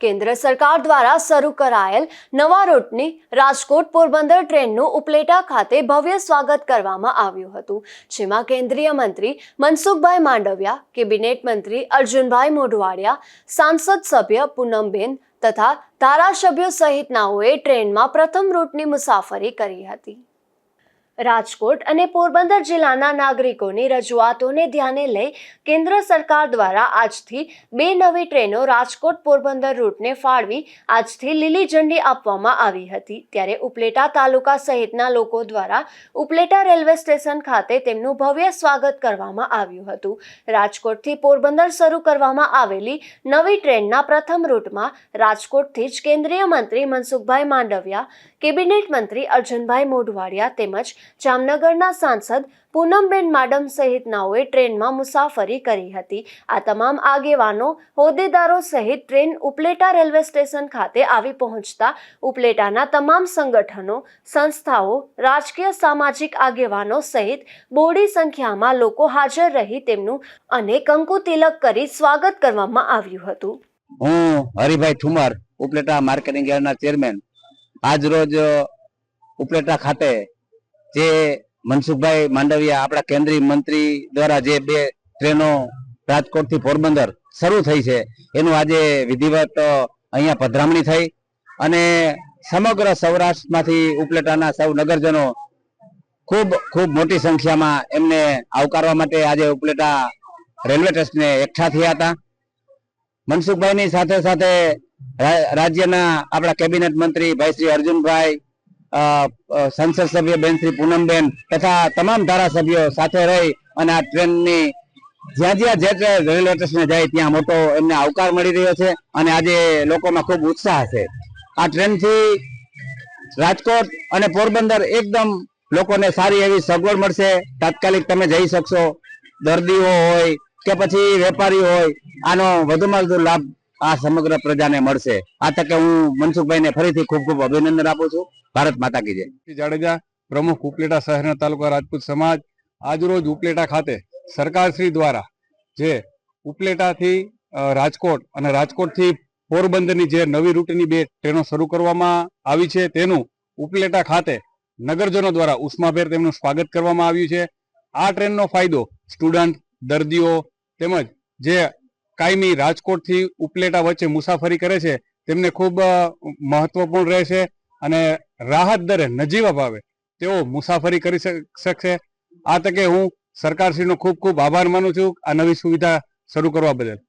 કેન્દ્ર સરકાર દ્વારા શરૂ કરાયેલ નવા રૂટની રાજકોટ પોરબંદર ટ્રેનનું ઉપલેટા ખાતે ભવ્ય સ્વાગત કરવામાં આવ્યું હતું, જેમાં કેન્દ્રીય મંત્રી મનસુખભાઈ માંડવિયા, કેબિનેટ મંત્રી અર્જુનભાઈ મોઢવાડિયા, સાંસદ સભ્ય પૂનમબેન તથા ધારાસભ્યો સહિતનાઓએ ટ્રેનમાં પ્રથમ રૂટની મુસાફરી કરી હતી। રાજકોટ અને પોરબંદર જિલ્લાના નાગરિકોની રજૂઆતોને ધ્યાને લઈ કેન્દ્ર સરકાર દ્વારા આજથી 2 નવી ટ્રેનો રાજકોટ પોરબંદર રૂટને ફાળવી આજથી લીલી ઝંડી આપવામાં આવી હતી। ત્યારે ઉપલેટા તાલુકા સહિતના લોકો દ્વારા ઉપલેટા રેલવે સ્ટેશન ખાતે તેમનું ભવ્ય સ્વાગત કરવામાં આવ્યું હતું। રાજકોટથી પોરબંદર શરૂ કરવામાં આવેલી નવી ટ્રેનના પ્રથમ રૂટમાં રાજકોટથી જ કેન્દ્રીય મંત્રી મનસુખભાઈ માંડવિયા, કેબિનેટ મંત્રી અર્જુનભાઈ મોઢવાડિયા તેમજ જામનગરના સાંસદ પૂનમબેન માડમ સહિતનાઓએ ટ્રેનમાં મુસાફરી કરી હતી। આ તમામ આગેવાનો, હોદ્દેદારો સહિત ટ્રેન ઉપલેટા રેલવે સ્ટેશન ખાતે આવી પહોંચતા ઉપલેટાના તમામ સંગઠનો, સંસ્થાઓ, રાજકીય સામાજિક આગેવાનો સહિત બહોળી સંખ્યામાં લોકો હાજર રહી તેમનું અને કંકુ તિલક કરી સ્વાગત કરવામાં આવ્યું હતું। હું હરિભાઈ ઠુમર, ઉપલેટા માર્કેટિંગ યાર્ડના ચેરમેન, આજ રોજ ઉપલેટા ખાતે જે મનસુખભાઈ માંડવિયા આપણા કેન્દ્રીય મંત્રી દ્વારા જે 2 ટ્રેનો રાજકોટથી પોરબંદર શરૂ થઈ છે એનું આજે વિધિવત અહીંયા પધરામણી થઈ અને સમગ્ર સૌરાષ્ટ્રમાંથી ઉપલેટાના સૌ નગરજનો ખૂબ મોટી સંખ્યામાં એમને આવકારવા માટે આજે ઉપલેટા રેલવે સ્ટેશને એકઠા થયા હતા। મનસુખભાઈની સાથે સાથે રાજ્યના આપણા કેબિનેટ મંત્રી ભાઈ શ્રી અર્જુનભાઈ, સંસદ સભ્ય બેન શ્રી પૂનમબેન તથા તમામ ધારાસભ્યો સાથે રહી અને આ ટ્રેનની જ્યાં જે રેલવે સ્ટેશને જાય ત્યાં મોટો એમને આવકાર મળી રહ્યો છે અને આજે લોકોમાં ખૂબ ઉત્સાહ છે। આ ટ્રેનથી રાજકોટ અને પોરબંદર એકદમ લોકોને સારી એવી સગવડ મળશે। તાત્કાલિક તમે જઈ શકશો, દર્દીઓ હોય કે પછી વેપારીઓ હોય, આનો વધુમાં વધુ લાભ આ સમગ્ર પ્રજાને મળશે। આ તકે હું મનસુખભાઈને ફરીથી ખૂબ અભિનંદન આપું છું। ભારત માતા કી જય। જાડેજા, પ્રમુખ ઉપલેટા શહેરના તાલુકા રાજપૂત સમાજ। આજરોજ ઉપલેટા ખાતે સરકારશ્રી દ્વારા જે ઉપલેટાથી રાજકોટ અને રાજકોટથી પોરબંદરની જે નવી રૂટની 2 ટ્રેનો શરૂ કરવામાં આવી છે તેનું ઉપલેટા ખાતે નગરજનો દ્વારા ઉષ્માભેર તેમનું સ્વાગત કરવામાં આવ્યું છે। આ ટ્રેનનો ફાયદો સ્ટુડન્ટ, દર્દીઓ તેમજ જે કાયમી રાજકોટથી ઉપલેટા વચ્ચે મુસાફરી કરે છે તેમને ખૂબ મહત્વપૂર્ણ રહેશે અને રાહત દરે નજીવા ભાવે તેઓ મુસાફરી કરી શકશે। આ તકે હું સરકારશ્રીનો ખૂબ આભાર માનું છું આ નવી સુવિધા શરૂ કરવા બદલ।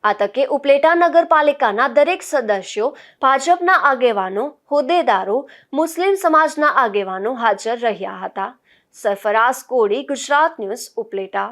આ તકે ઉપલેટા નગરપાલિકાના દરેક સદસ્યો, ભાજપના આગેવાનો, હોદ્દેદારો, મુસ્લિમ સમાજના આગેવાનો હાજર રહ્યા હતા। સરફરાઝ કોડી, ગુજરાત ન્યૂઝ, ઉપલેટા।